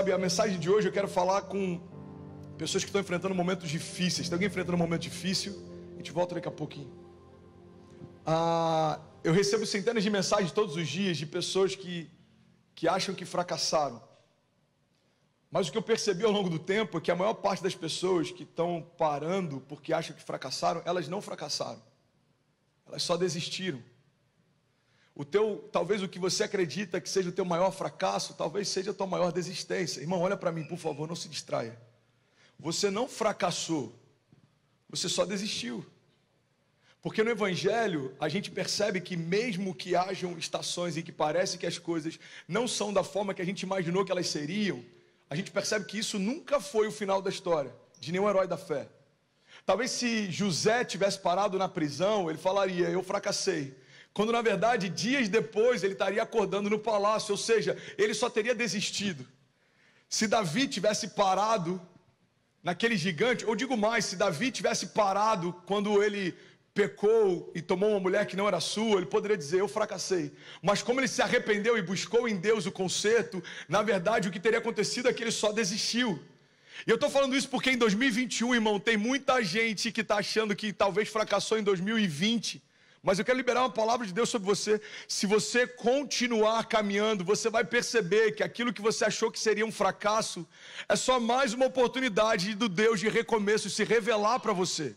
Sabe, a mensagem de hoje eu quero falar com pessoas que estão enfrentando momentos difíceis. Tem alguém enfrentando um momento difícil? A gente volta daqui a pouquinho. Eu recebo centenas de mensagens todos os dias de pessoas que acham que fracassaram. Mas o que eu percebi ao longo do tempo é que a maior parte das pessoas que estão parando porque acham que fracassaram, elas não fracassaram. Elas só desistiram. Talvez o que você acredita que seja o teu maior fracasso, talvez seja a tua maior desistência. Irmão, olha para mim, por favor, não se distraia. Você não fracassou, você só desistiu. Porque no Evangelho, a gente percebe que mesmo que hajam estações em que parece que as coisas não são da forma que a gente imaginou que elas seriam, a gente percebe que isso nunca foi o final da história, de nenhum herói da fé. Talvez se José tivesse parado na prisão, ele falaria, eu fracassei. Quando na verdade, dias depois, ele estaria acordando no palácio, ou seja, ele só teria desistido. Se Davi tivesse parado naquele gigante, ou digo mais, se Davi tivesse parado quando ele pecou e tomou uma mulher que não era sua, ele poderia dizer, eu fracassei. Mas como ele se arrependeu e buscou em Deus o conserto, na verdade o que teria acontecido é que ele só desistiu. E eu estou falando isso porque em 2021, irmão, tem muita gente que está achando que talvez fracassou em 2020. Mas eu quero liberar uma palavra de Deus sobre você. Se você continuar caminhando, você vai perceber que aquilo que você achou que seria um fracasso é só mais uma oportunidade do Deus de recomeço se revelar para você.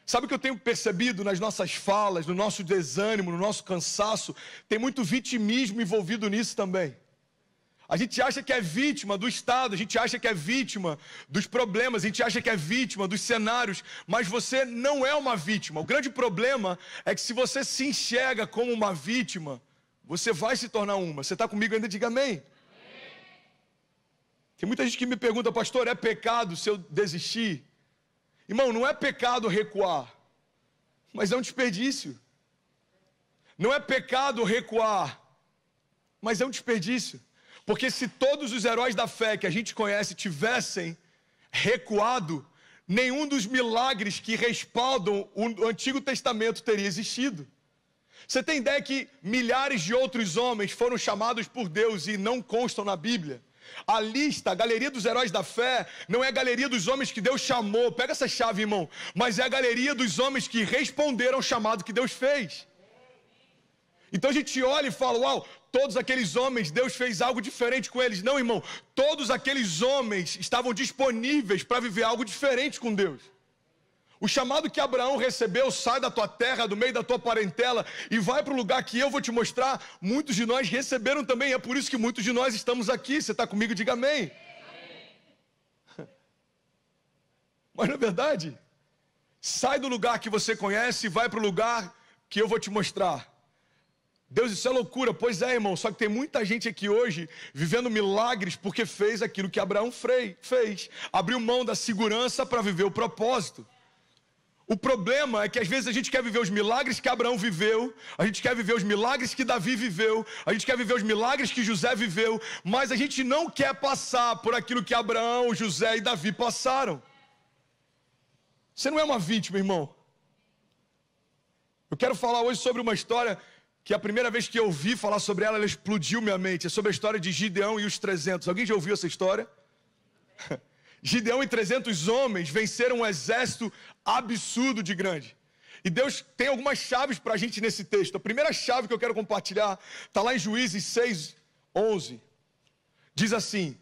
Sabe o que eu tenho percebido nas nossas falas, no nosso desânimo, no nosso cansaço? Tem muito vitimismo envolvido nisso também. A gente acha que é vítima do Estado, a gente acha que é vítima dos problemas, a gente acha que é vítima dos cenários, mas você não é uma vítima. O grande problema é que se você se enxerga como uma vítima, você vai se tornar uma. Você está comigo ainda? Diga amém. Tem muita gente que me pergunta, pastor, é pecado se eu desistir? Irmão, não é pecado recuar, mas é um desperdício. Não é pecado recuar, mas é um desperdício. Porque se todos os heróis da fé que a gente conhece tivessem recuado, nenhum dos milagres que respaldam o Antigo Testamento teria existido. Você tem ideia que milhares de outros homens foram chamados por Deus e não constam na Bíblia? A lista, a galeria dos heróis da fé, não é a galeria dos homens que Deus chamou, pega essa chave, irmão, mas é a galeria dos homens que responderam ao chamado que Deus fez. Então a gente olha e fala, uau, todos aqueles homens, Deus fez algo diferente com eles. Não, irmão, todos aqueles homens estavam disponíveis para viver algo diferente com Deus. O chamado que Abraão recebeu, sai da tua terra, do meio da tua parentela e vai para o lugar que eu vou te mostrar, muitos de nós receberam também, é por isso que muitos de nós estamos aqui. Você está comigo? Diga amém. Mas na verdade, sai do lugar que você conhece e vai para o lugar que eu vou te mostrar. Deus, isso é loucura. Pois é, irmão, só que tem muita gente aqui hoje vivendo milagres porque fez aquilo que Abraão fez. Abriu mão da segurança para viver o propósito. O problema é que às vezes a gente quer viver os milagres que Abraão viveu, a gente quer viver os milagres que Davi viveu, a gente quer viver os milagres que José viveu, mas a gente não quer passar por aquilo que Abraão, José e Davi passaram. Você não é uma vítima, irmão. Eu quero falar hoje sobre uma história que a primeira vez que eu ouvi falar sobre ela, ela explodiu minha mente. É sobre a história de Gideão e os 300. Alguém já ouviu essa história? Gideão e 300 homens venceram um exército absurdo de grande. E Deus tem algumas chaves para a gente nesse texto. A primeira chave que eu quero compartilhar está lá em Juízes 6:11. Diz assim,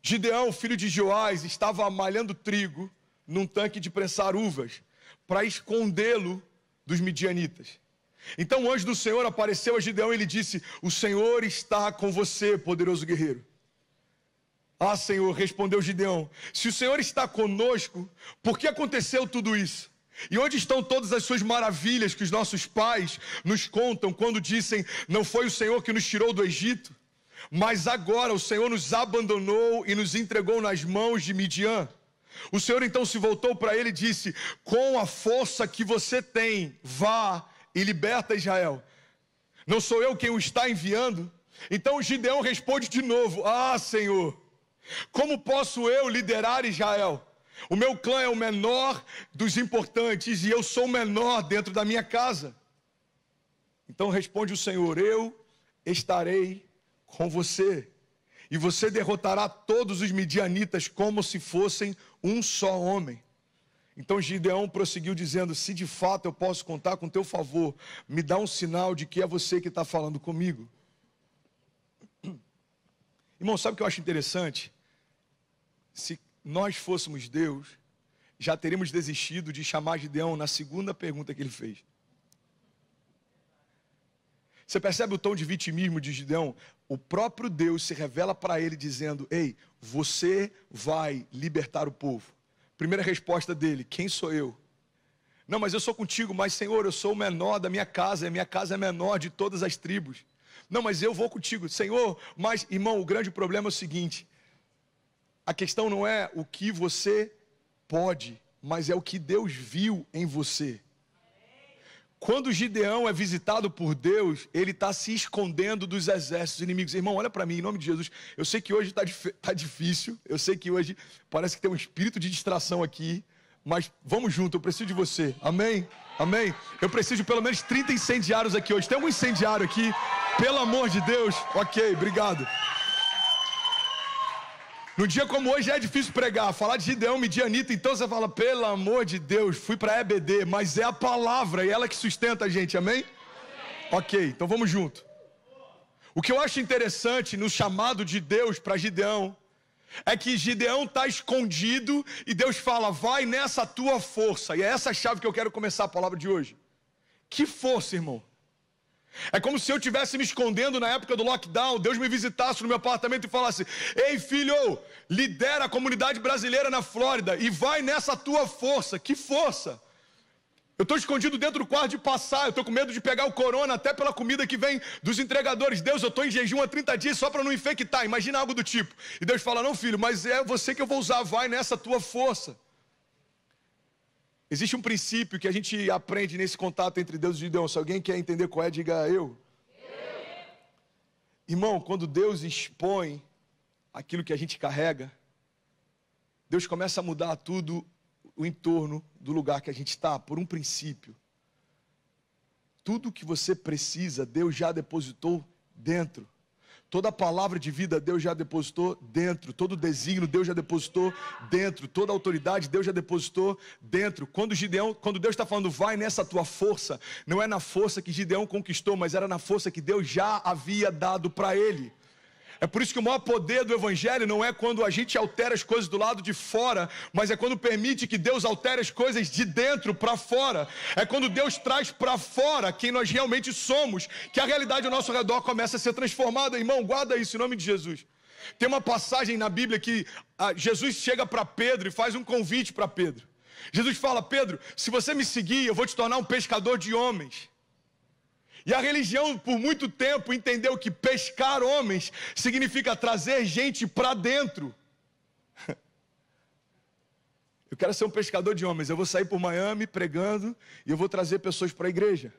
Gideão, filho de Joás, estava malhando trigo num tanque de prensar uvas para escondê-lo dos midianitas. Então o anjo do Senhor apareceu a Gideão e ele disse, o Senhor está com você, poderoso guerreiro. Ah, Senhor, respondeu Gideão, se o Senhor está conosco, por que aconteceu tudo isso? E onde estão todas as suas maravilhas que os nossos pais nos contam quando dizem, não foi o Senhor que nos tirou do Egito? Mas agora o Senhor nos abandonou e nos entregou nas mãos de Midian. O Senhor então se voltou para ele e disse, com a força que você tem, vá e liberta Israel. Não sou eu quem o está enviando? Então Gideão responde de novo, ah, Senhor, como posso eu liderar Israel? O meu clã é o menor dos importantes e eu sou o menor dentro da minha casa. Então responde o Senhor, eu estarei com você. e você derrotará todos os midianitas como se fossem um só homem. Então Gideão prosseguiu dizendo: se de fato eu posso contar com teu favor, me dá um sinal de que é você que está falando comigo. Irmão, sabe o que eu acho interessante? Se nós fôssemos Deus, já teríamos desistido de chamar Gideão na segunda pergunta que ele fez. Você percebe o tom de vitimismo de Gideão? O próprio Deus se revela para ele dizendo: ei, você vai libertar o povo. Primeira resposta dele: quem sou eu? Não, mas eu sou contigo. Mas Senhor, eu sou o menor da minha casa, é menor de todas as tribos. Não, mas eu vou contigo. Senhor, mas irmão, o grande problema é o seguinte: a questão não é o que você pode, mas é o que Deus viu em você. Quando Gideão é visitado por Deus, ele está se escondendo dos exércitos inimigos. Irmão, olha para mim, em nome de Jesus. Eu sei que hoje está difícil, eu sei que hoje parece que tem um espírito de distração aqui, mas vamos junto, eu preciso de você, amém? Amém? Eu preciso de pelo menos 30 incendiários aqui hoje. Tem algum incendiário aqui? Pelo amor de Deus. Ok, obrigado. Num dia como hoje é difícil pregar, falar de Gideão, midianita, então você fala: pelo amor de Deus, fui para EBD, mas é a palavra e ela que sustenta a gente, amém? Ok, então vamos junto. O que eu acho interessante no chamado de Deus para Gideão, é que Gideão está escondido e Deus fala: vai nessa tua força. E é essa a chave que eu quero começar a palavra de hoje. Que força, irmão? É como se eu estivesse me escondendo na época do lockdown, Deus me visitasse no meu apartamento e falasse: ei filho, lidera a comunidade brasileira na Flórida e vai nessa tua força. Que força? Eu estou escondido dentro do quarto de passar, eu estou com medo de pegar o corona até pela comida que vem dos entregadores. Deus, eu estou em jejum há 30 dias só para não infectar, imagina algo do tipo. E Deus fala: não filho, mas é você que eu vou usar, vai nessa tua força. Existe um princípio que a gente aprende nesse contato entre Deus e Gideão. Se alguém quer entender qual é, diga eu. Irmão, quando Deus expõe aquilo que a gente carrega, Deus começa a mudar tudo o entorno do lugar que a gente está, por um princípio. Tudo que você precisa, Deus já depositou dentro. Toda a palavra de vida Deus já depositou dentro. Todo desígnio Deus já depositou dentro. Toda autoridade Deus já depositou dentro. Quando Deus está falando vai nessa tua força, não é na força que Gideão conquistou, mas era na força que Deus já havia dado para ele. É por isso que o maior poder do evangelho não é quando a gente altera as coisas do lado de fora, mas é quando permite que Deus altere as coisas de dentro para fora. É quando Deus traz para fora quem nós realmente somos, que a realidade ao nosso redor começa a ser transformada. Irmão, guarda isso em nome de Jesus. Tem uma passagem na Bíblia que Jesus chega para Pedro e faz um convite para Pedro. Jesus fala: Pedro, se você me seguir, eu vou te tornar um pescador de homens. E a religião, por muito tempo, entendeu que pescar homens significa trazer gente para dentro. Eu quero ser um pescador de homens. Eu vou sair por Miami pregando e eu vou trazer pessoas para a igreja.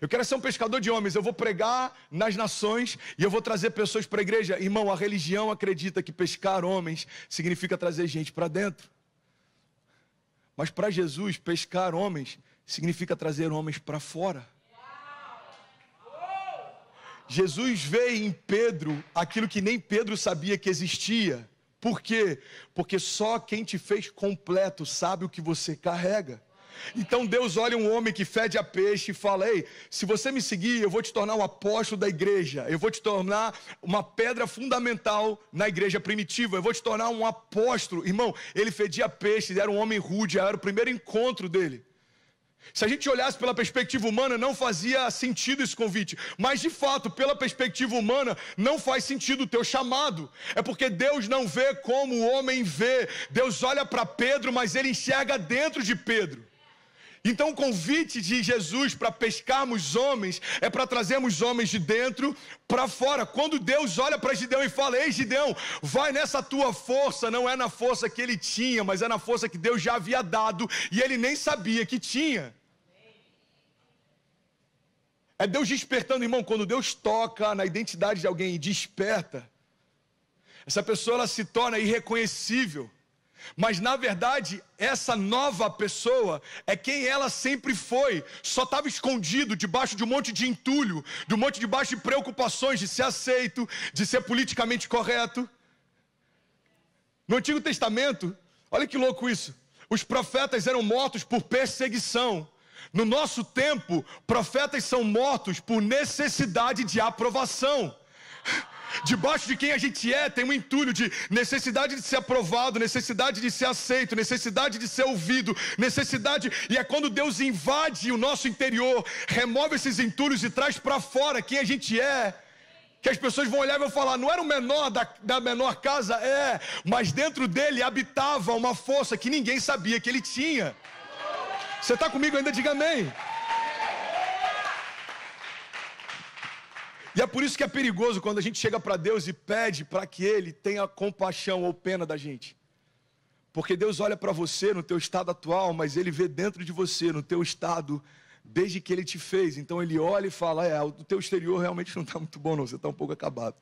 Eu quero ser um pescador de homens. Eu vou pregar nas nações e eu vou trazer pessoas para a igreja. Irmão, a religião acredita que pescar homens significa trazer gente para dentro. Mas para Jesus, pescar homens significa trazer homens para fora. Jesus vê em Pedro aquilo que nem Pedro sabia que existia. Por quê? Porque só quem te fez completo sabe o que você carrega. Então Deus olha um homem que fede a peixe e fala: ei, se você me seguir, eu vou te tornar um apóstolo da igreja. Eu vou te tornar uma pedra fundamental na igreja primitiva. Eu vou te tornar um apóstolo. Irmão, ele fedia peixe, ele era um homem rude, era o primeiro encontro dele. Se a gente olhasse pela perspectiva humana, não fazia sentido esse convite. Mas de fato, pela perspectiva humana, não faz sentido o teu chamado. É porque Deus não vê como o homem vê. Deus olha para Pedro, mas ele enxerga dentro de Pedro. Então o convite de Jesus para pescarmos homens é para trazermos homens de dentro para fora. Quando Deus olha para Gideão e fala: ei Gideão, vai nessa tua força, não é na força que ele tinha, mas é na força que Deus já havia dado e ele nem sabia que tinha. É Deus despertando, irmão. Quando Deus toca na identidade de alguém e desperta, essa pessoa ela se torna irreconhecível. Mas na verdade, essa nova pessoa é quem ela sempre foi. Só estava escondido debaixo de um monte de entulho, de um monte debaixo de preocupações de ser aceito, de ser politicamente correto. No Antigo Testamento, olha que louco isso. Os profetas eram mortos por perseguição. No nosso tempo, profetas são mortos por necessidade de aprovação. Debaixo de quem a gente tem um entulho de necessidade de ser aprovado, necessidade de ser aceito, necessidade de ser ouvido, necessidade... E é quando Deus invade o nosso interior, remove esses entulhos e traz para fora quem a gente que as pessoas vão olhar e vão falar, não era o menor da menor casa? Mas dentro dele habitava uma força que ninguém sabia que ele tinha. Você está comigo ainda? Diga amém. E é por isso que é perigoso quando a gente chega para Deus e pede para que Ele tenha compaixão ou pena da gente. Porque Deus olha para você no teu estado atual, mas Ele vê dentro de você, no teu estado, desde que Ele te fez. Então Ele olha e fala, o teu exterior realmente não está muito bom não, você está um pouco acabado.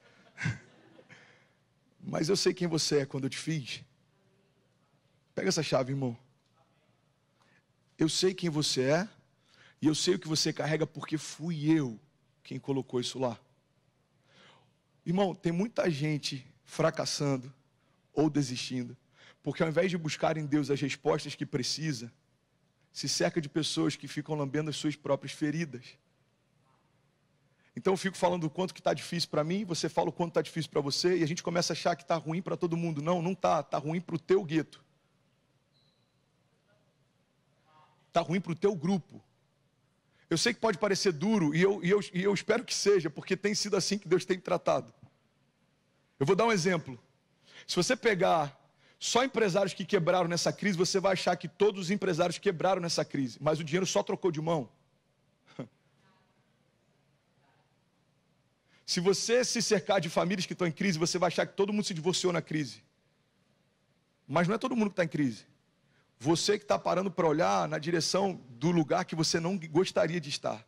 Mas eu sei quem você é quando eu te fiz. Pega essa chave, irmão. Eu sei quem você é, e eu sei o que você carrega porque fui eu quem colocou isso lá. Irmão, tem muita gente fracassando ou desistindo, porque ao invés de buscar em Deus as respostas que precisa, se cerca de pessoas que ficam lambendo as suas próprias feridas. Então eu fico falando o quanto que está difícil para mim, você fala o quanto está difícil para você, e a gente começa a achar que está ruim para todo mundo. Não está, está ruim para o teu gueto. Está ruim para o teu grupo. Eu sei que pode parecer duro, e eu espero que seja, porque tem sido assim que Deus tem tratado. Eu vou dar um exemplo. Se você pegar só empresários que quebraram nessa crise, você vai achar que todos os empresários quebraram nessa crise, mas o dinheiro só trocou de mão. Se você se cercar de famílias que estão em crise, você vai achar que todo mundo se divorciou na crise. Mas não é todo mundo que está em crise. Você que está parando para olhar na direção do lugar que você não gostaria de estar.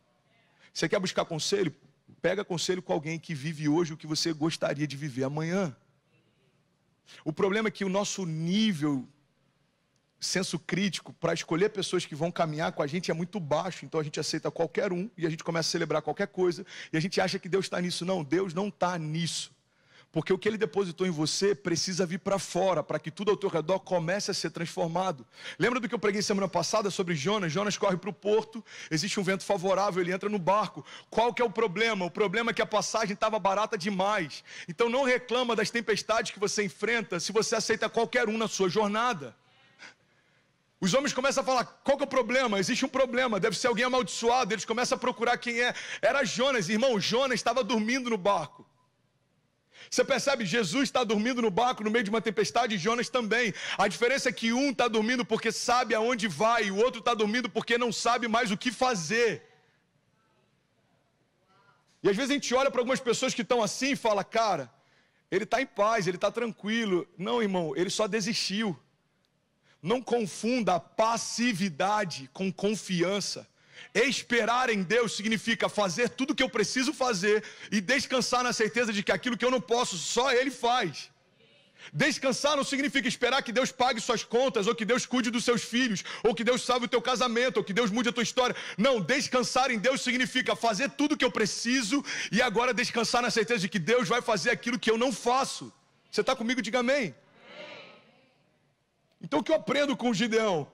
Você quer buscar conselho? Pega conselho com alguém que vive hoje o que você gostaria de viver amanhã. O problema é que o nosso nível, senso crítico, para escolher pessoas que vão caminhar com a gente é muito baixo. Então a gente aceita qualquer um e a gente começa a celebrar qualquer coisa. E a gente acha que Deus está nisso. Não, Deus não está nisso. Porque o que Ele depositou em você precisa vir para fora, para que tudo ao teu redor comece a ser transformado. Lembra do que eu preguei semana passada sobre Jonas? Jonas corre para o porto, existe um vento favorável, ele entra no barco. Qual que é o problema? O problema é que a passagem estava barata demais. Então não reclama das tempestades que você enfrenta, se você aceita qualquer um na sua jornada. Os homens começam a falar, qual que é o problema? Existe um problema, deve ser alguém amaldiçoado. Eles começam a procurar quem é. Era Jonas, irmão, Jonas estava dormindo no barco. Você percebe, Jesus está dormindo no barco no meio de uma tempestade e Jonas também. A diferença é que um está dormindo porque sabe aonde vai, e o outro está dormindo porque não sabe mais o que fazer. E às vezes a gente olha para algumas pessoas que estão assim e fala, cara, ele está em paz, ele está tranquilo. Não, irmão, ele só desistiu. Não confunda a passividade com confiança. Esperar em Deus significa fazer tudo o que eu preciso fazer e descansar na certeza de que aquilo que eu não posso, só Ele faz. Descansar não significa esperar que Deus pague suas contas, ou que Deus cuide dos seus filhos, ou que Deus salve o teu casamento, ou que Deus mude a tua história. Não, descansar em Deus significa fazer tudo o que eu preciso e agora descansar na certeza de que Deus vai fazer aquilo que eu não faço. Você está comigo? Diga amém. Então o que eu aprendo com o Gideão?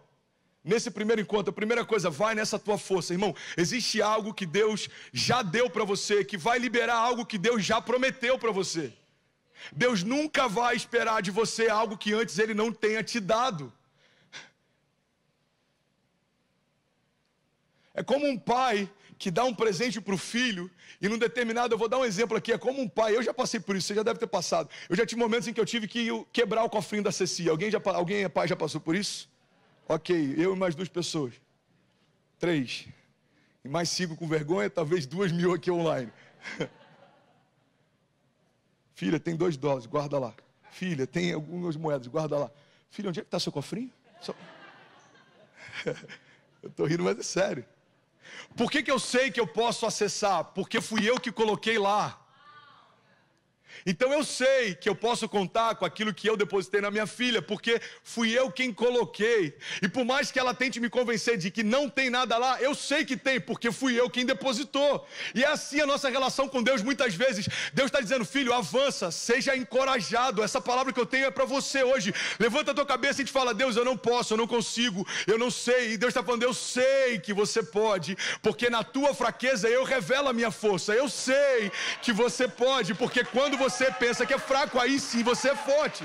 Nesse primeiro encontro, a primeira coisa, vai nessa tua força, irmão. Existe algo que Deus já deu para você, que vai liberar algo que Deus já prometeu para você. Deus nunca vai esperar de você algo que antes Ele não tenha te dado. É como um pai que dá um presente para o filho, e num determinado, eu vou dar um exemplo aqui, é como um pai, eu já passei por isso, você já deve ter passado. Eu já tive momentos em que eu tive que quebrar o cofrinho da Ceci. Alguém é pai, já passou por isso? Ok, eu e mais 2 pessoas. 3. E mais 5 com vergonha, talvez 2.000 aqui online. Filha, tem $2, guarda lá. Filha, tem algumas moedas, guarda lá. Filha, onde é que está seu cofrinho? Eu estou rindo, mas é sério. Por que eu sei que eu posso acessar? Porque fui eu que coloquei lá. Então eu sei que eu posso contar com aquilo que eu depositei na minha filha, porque fui eu quem coloquei. E por mais que ela tente me convencer de que não tem nada lá, eu sei que tem, porque fui eu quem depositou. E é assim a nossa relação com Deus muitas vezes. Deus está dizendo, filho, avança, seja encorajado. Essa palavra que eu tenho é para você hoje. Levanta a tua cabeça e te fala, Deus, eu não posso, eu não consigo, eu não sei. E Deus está falando, eu sei que você pode, porque na tua fraqueza eu revelo a minha força. Eu sei que você pode, porque quando você pensa que é fraco, aí sim você é forte.